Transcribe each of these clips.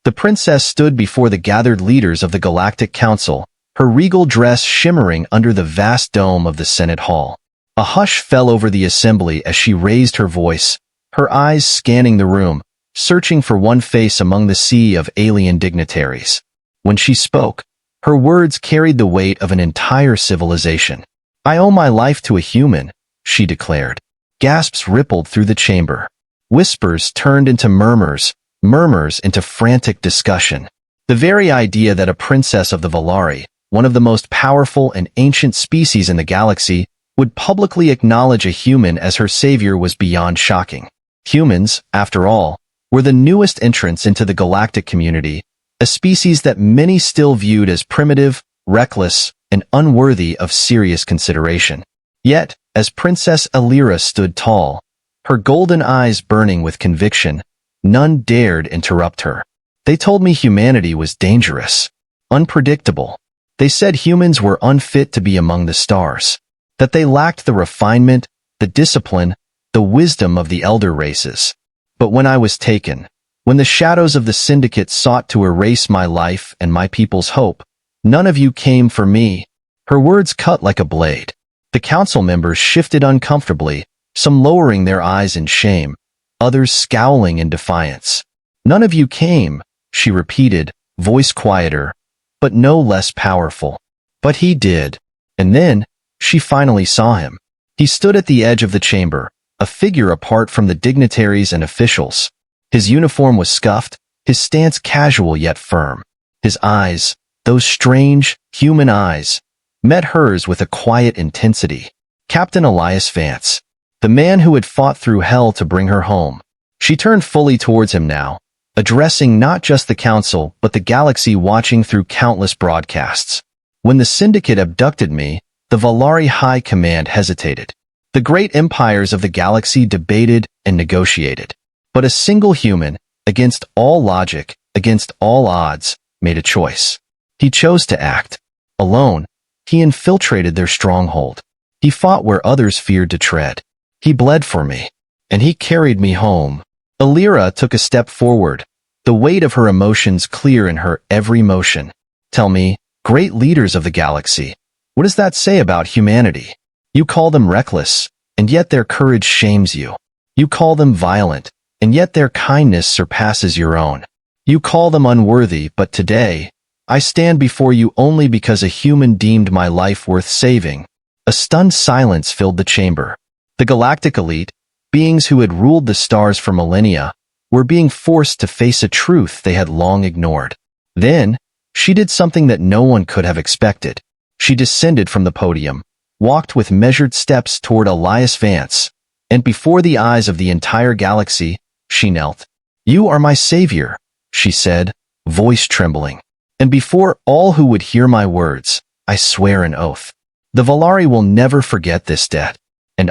The princess stood before the gathered leaders of the Galactic Council, her regal dress shimmering under the vast dome of the Senate Hall. A hush fell over the assembly as she raised her voice, her eyes scanning the room, searching for one face among the sea of alien dignitaries. When she spoke, her words carried the weight of an entire civilization. "I owe my life to a human," she declared. Gasps rippled through the chamber. Whispers turned into murmurs, murmurs into frantic discussion. The very idea that a princess of the Valari, one of the most powerful and ancient species in the galaxy, would publicly acknowledge a human as her savior was beyond shocking. Humans, after all, were the newest entrants into the galactic community, a species that many still viewed as primitive, reckless, and unworthy of serious consideration. Yet, as Princess Alira stood tall, her golden eyes burning with conviction, none dared interrupt her. They told me humanity was dangerous, unpredictable. They said humans were unfit to be among the stars, that they lacked the refinement, the discipline, the wisdom of the elder races. But when I was taken, when the shadows of the syndicate sought to erase my life and my people's hope, none of you came for me. Her words cut like a blade. The council members shifted uncomfortably, some lowering their eyes in shame, others scowling in defiance. "None of you came," she repeated, voice quieter, but no less powerful. "But he did." And then, she finally saw him. He stood at the edge of the chamber, a figure apart from the dignitaries and officials. His uniform was scuffed, his stance casual yet firm. His eyes, those strange, human eyes, met hers with a quiet intensity. Captain Elias Vance, the man who had fought through hell to bring her home. She turned fully towards him now, addressing not just the council but the galaxy watching through countless broadcasts. "When the syndicate abducted me, the Valari High Command hesitated. The great empires of the galaxy debated and negotiated. But a single human, against all logic, against all odds, made a choice. He chose to act. Alone, he infiltrated their stronghold. He fought where others feared to tread. He bled for me, and he carried me home." Alira took a step forward, the weight of her emotions clear in her every motion. "Tell me, great leaders of the galaxy, what does that say about humanity? You call them reckless, and yet their courage shames you. You call them violent, and yet their kindness surpasses your own. You call them unworthy, but today, I stand before you only because a human deemed my life worth saving." A stunned silence filled the chamber. The galactic elite, beings who had ruled the stars for millennia, were being forced to face a truth they had long ignored. Then, she did something that no one could have expected. She descended from the podium, walked with measured steps toward Elias Vance, and before the eyes of the entire galaxy, she knelt. "You are my savior," she said, voice trembling. "And before all who would hear my words, I swear an oath. The Valari will never forget this debt. And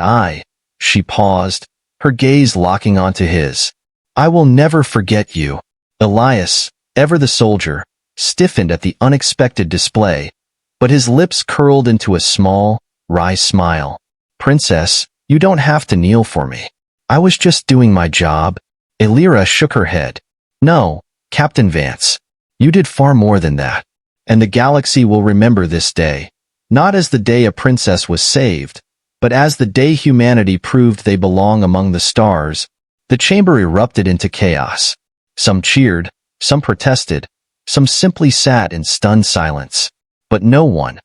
she paused, her gaze locking onto his. "I will never forget you." Elias, ever the soldier, stiffened at the unexpected display, but his lips curled into a small, wry smile. "Princess, you don't have to kneel for me. I was just doing my job." Alira shook her head. "No, Captain Vance, you did far more than that. And the galaxy will remember this day, not as the day a princess was saved, but as the day humanity proved they belong among the stars." The chamber erupted into chaos. Some cheered, some protested, some simply sat in stunned silence. But no one,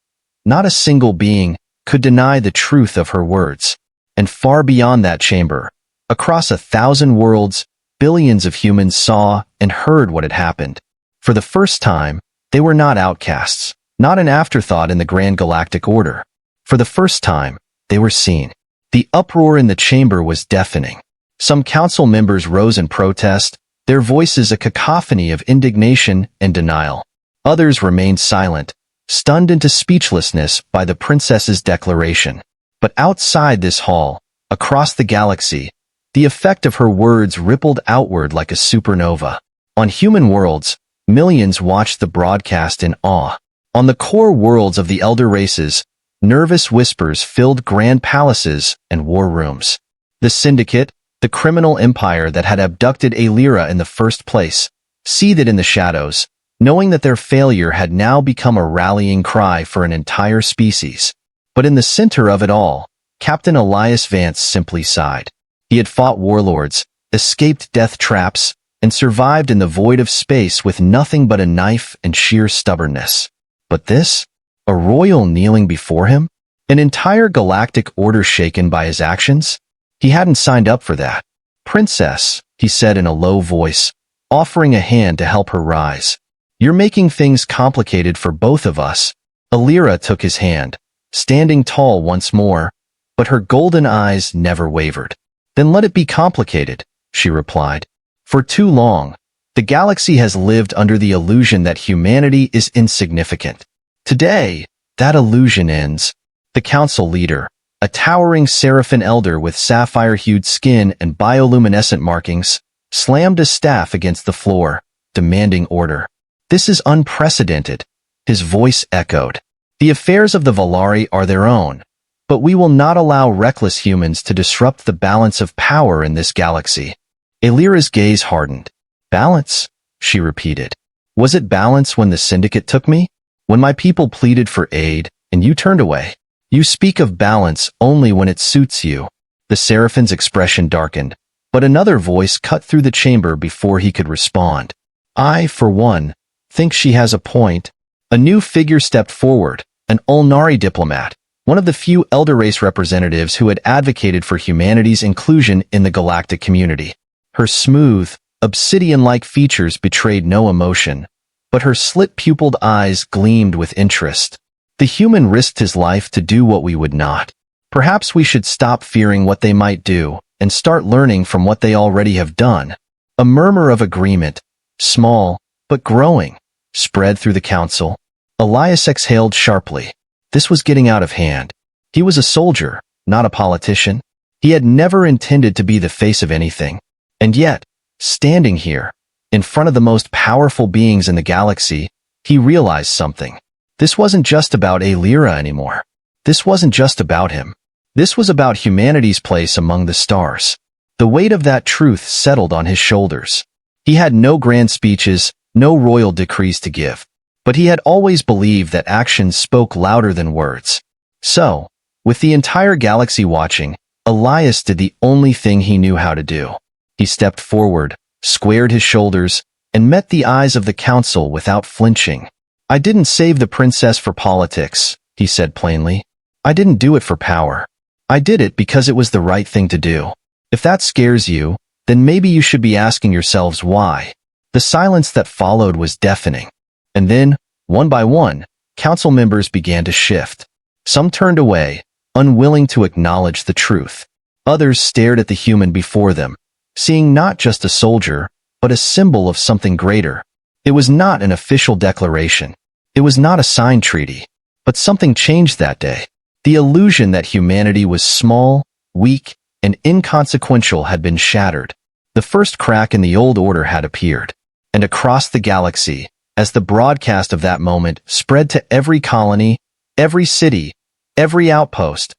not a single being, could deny the truth of her words. And far beyond that chamber, across 1,000 worlds, billions of humans saw and heard what had happened. For the first time, they were not outcasts, not an afterthought in the grand galactic order. For the first time, they were seen. The uproar in the chamber was deafening. Some council members rose in protest, their voices a cacophony of indignation and denial. Others remained silent, stunned into speechlessness by the princess's declaration. But outside this hall, across the galaxy, the effect of her words rippled outward like a supernova. On human worlds, millions watched the broadcast in awe. On the core worlds of the elder races, nervous whispers filled grand palaces and war rooms. The syndicate, the criminal empire that had abducted Alira in the first place, seethed in the shadows, knowing that their failure had now become a rallying cry for an entire species. But in the center of it all, Captain Elias Vance simply sighed. He had fought warlords, escaped death traps, and survived in the void of space with nothing but a knife and sheer stubbornness. But this? A royal kneeling before him? An entire galactic order shaken by his actions? He hadn't signed up for that. "Princess," he said in a low voice, offering a hand to help her rise. "You're making things complicated for both of us." Alira took his hand, standing tall once more, but her golden eyes never wavered. "Then let it be complicated," she replied. "For too long, the galaxy has lived under the illusion that humanity is insignificant. Today, that illusion ends." The council leader, a towering seraphim elder with sapphire-hued skin and bioluminescent markings, slammed his staff against the floor, demanding order. "This is unprecedented," his voice echoed. "The affairs of the Valari are their own, but we will not allow reckless humans to disrupt the balance of power in this galaxy." Alira's gaze hardened. "Balance?" she repeated. "Was it balance when the Syndicate took me? When my people pleaded for aid, and you turned away? You speak of balance only when it suits you." The Seraphim's expression darkened, but another voice cut through the chamber before he could respond. "I, for one, think she has a point." A new figure stepped forward, an Ulnari diplomat, one of the few Elder Race representatives who had advocated for humanity's inclusion in the galactic community. Her smooth, obsidian-like features betrayed no emotion, but her slit-pupiled eyes gleamed with interest. "The human risked his life to do what we would not. Perhaps we should stop fearing what they might do and start learning from what they already have done." A murmur of agreement, small but growing, spread through the council. Elias exhaled sharply. This was getting out of hand. He was a soldier, not a politician. He had never intended to be the face of anything. And yet, standing here, in front of the most powerful beings in the galaxy, he realized something. This wasn't just about Alira anymore. This wasn't just about him. This was about humanity's place among the stars. The weight of that truth settled on his shoulders. He had no grand speeches, no royal decrees to give. But he had always believed that actions spoke louder than words. So, with the entire galaxy watching, Elias did the only thing he knew how to do. He stepped forward, squared his shoulders, and met the eyes of the council without flinching. "I didn't save the princess for politics," he said plainly. "I didn't do it for power. I did it because it was the right thing to do. If that scares you, then maybe you should be asking yourselves why." The silence that followed was deafening. And then, one by one, council members began to shift. Some turned away, unwilling to acknowledge the truth. Others stared at the human before them, seeing not just a soldier, but a symbol of something greater. It was not an official declaration. It was not a signed treaty. But something changed that day. The illusion that humanity was small, weak, and inconsequential had been shattered. The first crack in the old order had appeared. And across the galaxy, as the broadcast of that moment spread to every colony, every city, every outpost,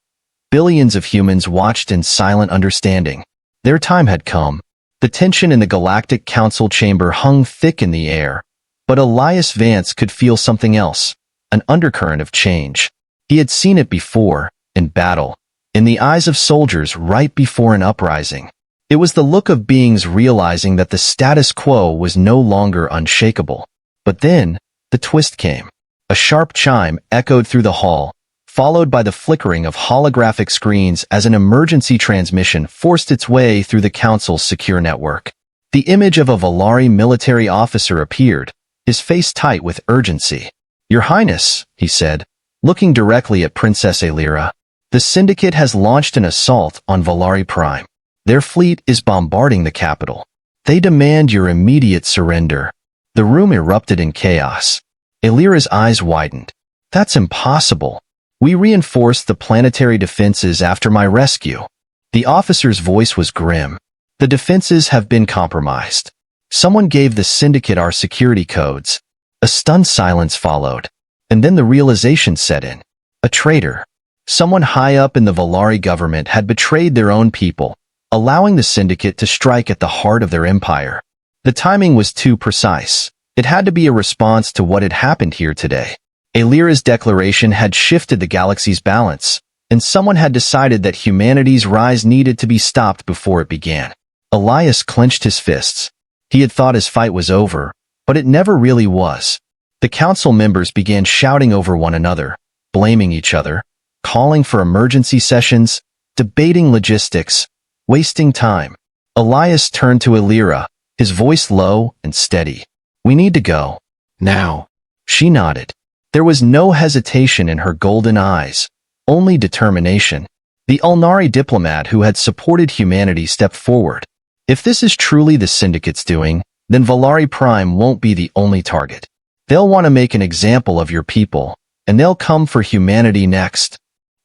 billions of humans watched in silent understanding. Their time had come. The tension in the Galactic Council chamber hung thick in the air, but Elias Vance could feel something else, an undercurrent of change. He had seen it before, in battle, in the eyes of soldiers right before an uprising. It was the look of beings realizing that the status quo was no longer unshakable. But then, the twist came. A sharp chime echoed through the hall, followed by the flickering of holographic screens as an emergency transmission forced its way through the council's secure network. The image of a Valari military officer appeared, his face tight with urgency. "Your Highness," he said, looking directly at Princess Alira, "the Syndicate has launched an assault on Valari Prime. Their fleet is bombarding the capital. They demand your immediate surrender." The room erupted in chaos. Alira's eyes widened. "That's impossible. We reinforced the planetary defenses after my rescue." The officer's voice was grim. "The defenses have been compromised. Someone gave the Syndicate our security codes." A stunned silence followed, and then the realization set in. A traitor. Someone high up in the Valari government had betrayed their own people, allowing the Syndicate to strike at the heart of their empire. The timing was too precise. It had to be a response to what had happened here today. Alira's declaration had shifted the galaxy's balance, and someone had decided that humanity's rise needed to be stopped before it began. Elias clenched his fists. He had thought his fight was over, but it never really was. The council members began shouting over one another, blaming each other, calling for emergency sessions, debating logistics, wasting time. Elias turned to Alira, his voice low and steady. "We need to go. Now." She nodded. There was no hesitation in her golden eyes, only determination. The Ulnari diplomat who had supported humanity stepped forward. If this is truly the Syndicate's doing, then Valari Prime won't be the only target. They'll want to make an example of your people, and they'll come for humanity next.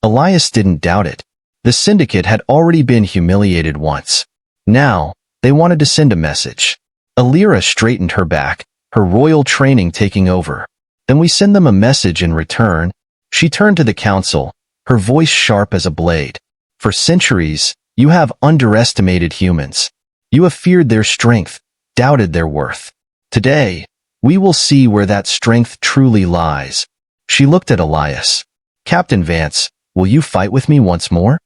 Elias didn't doubt it. The Syndicate had already been humiliated once. Now, they wanted to send a message. Alira straightened her back, her royal training taking over. "Then we send them a message in return." She turned to the council, her voice sharp as a blade. "For centuries, you have underestimated humans. You have feared their strength, doubted their worth. Today, we will see where that strength truly lies." She looked at Elias. "Captain Vance, will you fight with me once more?"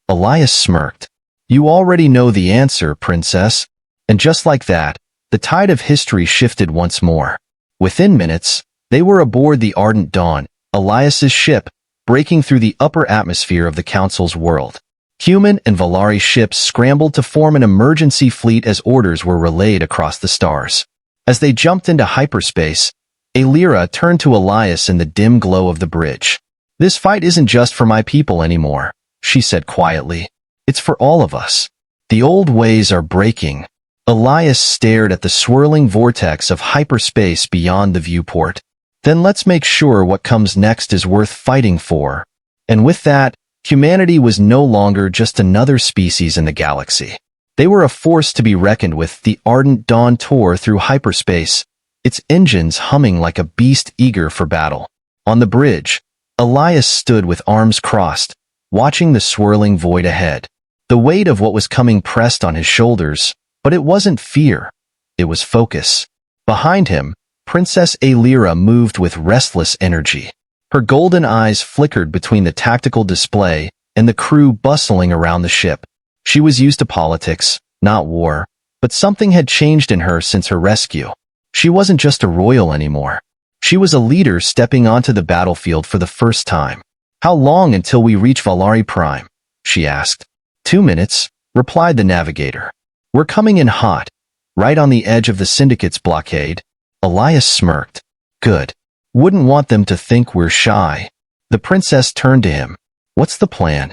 Elias smirked. "You already know the answer, Princess." And just like that, the tide of history shifted once more. Within minutes, they were aboard the Ardent Dawn, Elias's ship, breaking through the upper atmosphere of the Council's world. Human and Valari ships scrambled to form an emergency fleet as orders were relayed across the stars. As they jumped into hyperspace, Alira turned to Elias in the dim glow of the bridge. "This fight isn't just for my people anymore," she said quietly. "It's for all of us. The old ways are breaking." Elias stared at the swirling vortex of hyperspace beyond the viewport. "Then let's make sure what comes next is worth fighting for." And with that, humanity was no longer just another species in the galaxy. They were a force to be reckoned with. The Ardent Dawn tore through hyperspace, its engines humming like a beast eager for battle. On the bridge, Elias stood with arms crossed, watching the swirling void ahead. The weight of what was coming pressed on his shoulders, but it wasn't fear. It was focus. Behind him, Princess Alira moved with restless energy. Her golden eyes flickered between the tactical display and the crew bustling around the ship. She was used to politics, not war, but something had changed in her since her rescue. She wasn't just a royal anymore. She was a leader stepping onto the battlefield for the first time. "How long until we reach Valari Prime?" she asked. 2 minutes, replied the navigator. "We're coming in hot, right on the edge of the Syndicate's blockade." Elias smirked. "Good. Wouldn't want them to think we're shy." The princess turned to him. "What's the plan?"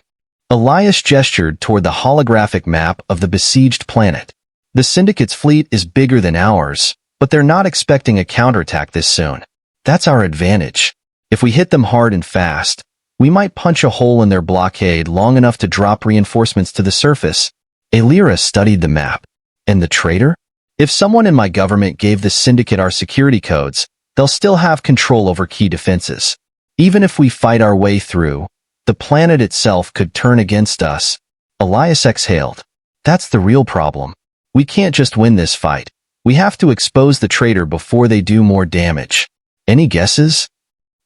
Elias gestured toward the holographic map of the besieged planet. "The Syndicate's fleet is bigger than ours, but they're not expecting a counterattack this soon. That's our advantage. If we hit them hard and fast, we might punch a hole in their blockade long enough to drop reinforcements to the surface." Alira studied the map. "And the traitor? If someone in my government gave the Syndicate our security codes, they'll still have control over key defenses. Even if we fight our way through, the planet itself could turn against us." Elias exhaled. "That's the real problem. We can't just win this fight. We have to expose the traitor before they do more damage." "Any guesses?"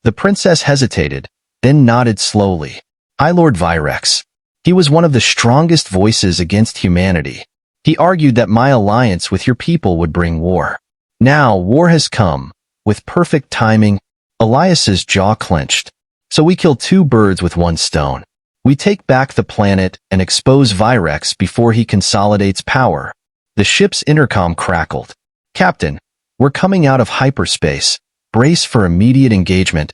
The princess hesitated, then nodded slowly. "High Lord Virex. He was one of the strongest voices against humanity. He argued that my alliance with your people would bring war. Now war has come, with perfect timing." Elias's jaw clenched. "So we kill 2 birds with 1 stone. We take back the planet and expose Virex before he consolidates power." The ship's intercom crackled. "Captain, we're coming out of hyperspace. Brace for immediate engagement."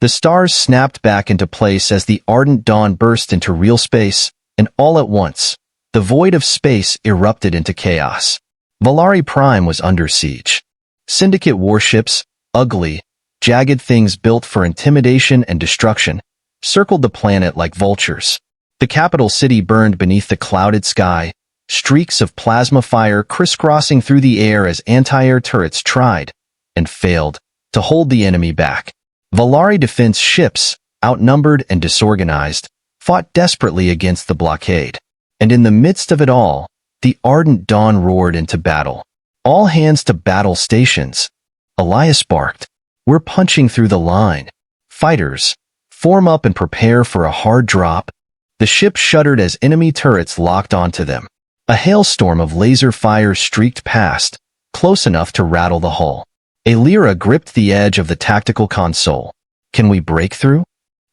The stars snapped back into place as the Ardent Dawn burst into real space, and all at once, the void of space erupted into chaos. Valari Prime was under siege. Syndicate warships, ugly, jagged things built for intimidation and destruction, circled the planet like vultures. The capital city burned beneath the clouded sky, streaks of plasma fire crisscrossing through the air as anti-air turrets tried, and failed, to hold the enemy back. Valari defense ships, outnumbered and disorganized, fought desperately against the blockade. And in the midst of it all, the Ardent Dawn roared into battle. All hands to battle stations. Elias barked. We're punching through the line. Fighters, form up and prepare for a hard drop. The ship shuddered as enemy turrets locked onto them. A hailstorm of laser fire streaked past, close enough to rattle the hull. Aelira gripped the edge of the tactical console. Can we break through?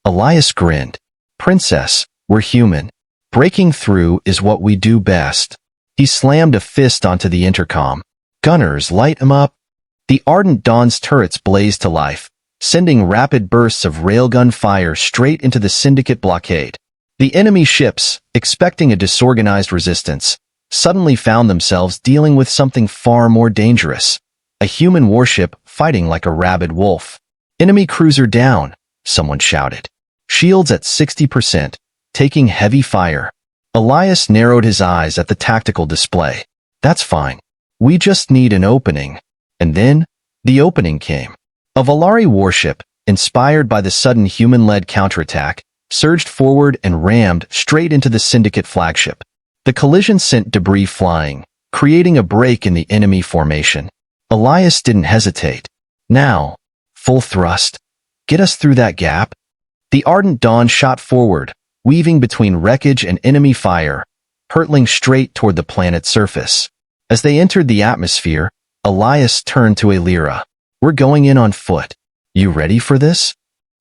Elias grinned. Princess, we're human. Breaking through is what we do best. He slammed a fist onto the intercom. Gunners, light 'em up. The Ardent Dawn's turrets blazed to life, sending rapid bursts of railgun fire straight into the Syndicate blockade. The enemy ships, expecting a disorganized resistance, suddenly found themselves dealing with something far more dangerous. A human warship fighting like a rabid wolf. Enemy cruiser down, someone shouted. Shields at 60%, taking heavy fire. Elias narrowed his eyes at the tactical display. That's fine. We just need an opening. And then, the opening came. A Valari warship, inspired by the sudden human-led counterattack, surged forward and rammed straight into the Syndicate flagship. The collision sent debris flying, creating a break in the enemy formation. Elias didn't hesitate. Now, full thrust. Get us through that gap. The Ardent Dawn shot forward, weaving between wreckage and enemy fire, hurtling straight toward the planet's surface. As they entered the atmosphere, Elias turned to Aelira. We're going in on foot. You ready for this?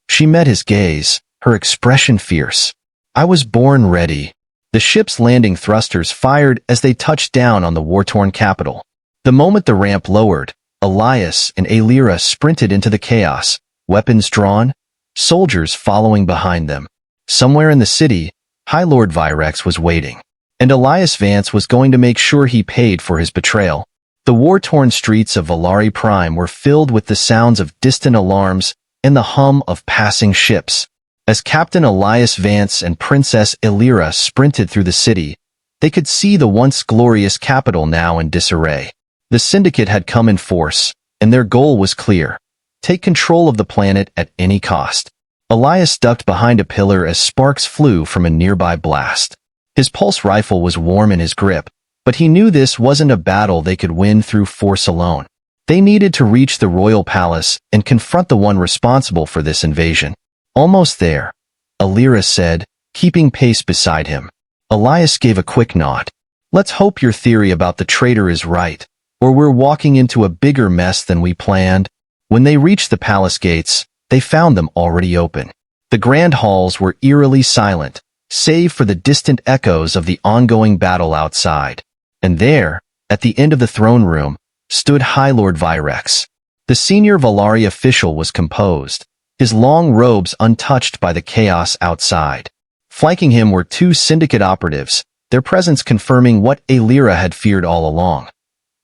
She met his gaze, her expression fierce. I was born ready. The ship's landing thrusters fired as they touched down on the war-torn capital. The moment the ramp lowered, Elias and Aelira sprinted into the chaos, weapons drawn, soldiers following behind them. Somewhere in the city, High Lord Virex was waiting, and Elias Vance was going to make sure he paid for his betrayal. The war-torn streets of Valari Prime were filled with the sounds of distant alarms and the hum of passing ships. As Captain Elias Vance and Princess Aelira sprinted through the city, they could see the once glorious capital now in disarray. The Syndicate had come in force, and their goal was clear. Take control of the planet at any cost. Elias ducked behind a pillar as sparks flew from a nearby blast. His pulse rifle was warm in his grip, but he knew this wasn't a battle they could win through force alone. They needed to reach the royal palace and confront the one responsible for this invasion. Almost there, Aelira said, keeping pace beside him. Elias gave a quick nod. Let's hope your theory about the traitor is right, or we're walking into a bigger mess than we planned. When they reached the palace gates, they found them already open. The grand halls were eerily silent, save for the distant echoes of the ongoing battle outside. And there, at the end of the throne room, stood High Lord Virex. The senior Valari official was composed, his long robes untouched by the chaos outside. Flanking him were two Syndicate operatives, their presence confirming what Aelira had feared all along.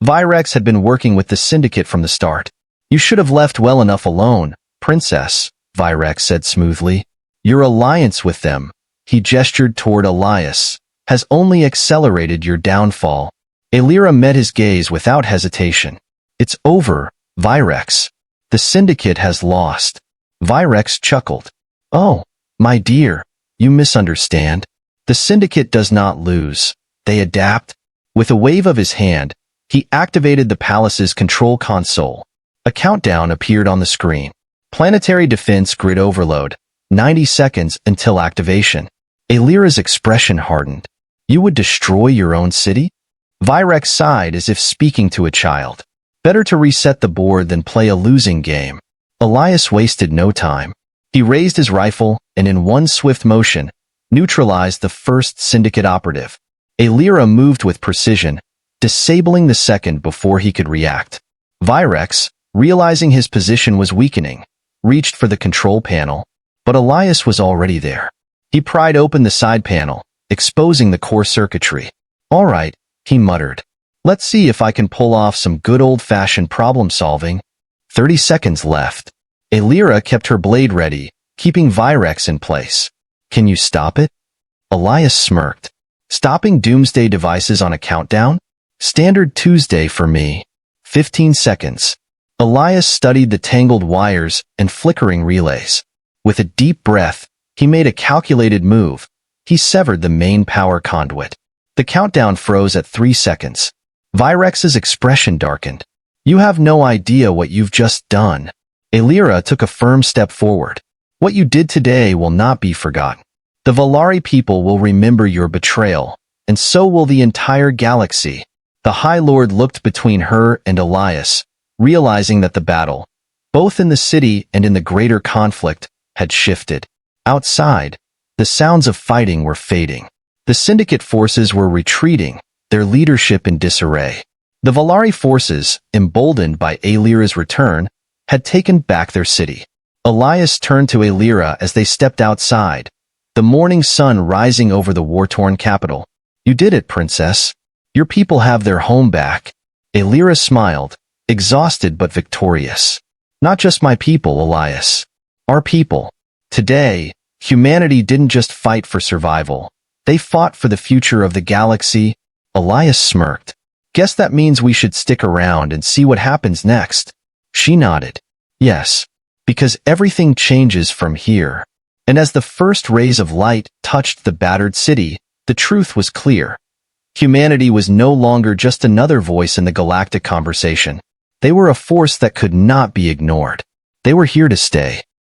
Virex had been working with the Syndicate from the start. You should have left well enough alone, Princess, Virex said smoothly. Your alliance with them, he gestured toward Elias, has only accelerated your downfall. Aelira met his gaze without hesitation. It's over, Virex. The Syndicate has lost. Virex chuckled. Oh, my dear, you misunderstand. The Syndicate does not lose. They adapt. With a wave of his hand, he activated the palace's control console. A countdown appeared on the screen. Planetary defense grid overload. 90 seconds until activation. Aelira's expression hardened. You would destroy your own city? Virex sighed as if speaking to a child. Better to reset the board than play a losing game. Elias wasted no time. He raised his rifle and in one swift motion, neutralized the first Syndicate operative. Aelira moved with precision, disabling the second before he could react. Virex, realizing his position was weakening, reached for the control panel, but Elias was already there. He pried open the side panel, exposing the core circuitry. All right, he muttered. Let's see if I can pull off some good old-fashioned problem-solving. 30 seconds left. Aelira kept her blade ready, keeping Virex in place. Can you stop it? Elias smirked. Stopping doomsday devices on a countdown? Standard Tuesday for me. 15 seconds. Elias studied the tangled wires and flickering relays. With a deep breath, he made a calculated move. He severed the main power conduit. The countdown froze at 3 seconds. Virex's expression darkened. You have no idea what you've just done. Aelira took a firm step forward. What you did today will not be forgotten. The Valari people will remember your betrayal, and so will the entire galaxy. The High Lord looked between her and Elias, realizing that the battle, both in the city and in the greater conflict, had shifted. Outside, the sounds of fighting were fading. The Syndicate forces were retreating, their leadership in disarray. The Valari forces, emboldened by Aelira's return, had taken back their city. Elias turned to Aelira as they stepped outside, the morning sun rising over the war-torn capital. You did it, princess. Your people have their home back. Aelira smiled, exhausted but victorious. Not just my people, Elias. Our people. Today, humanity didn't just fight for survival. They fought for the future of the galaxy. Elias smirked. Guess that means we should stick around and see what happens next. She nodded. Yes, because everything changes from here. And as the first rays of light touched the battered city, the truth was clear. Humanity was no longer just another voice in the galactic conversation. They were a force that could not be ignored. They were here to stay.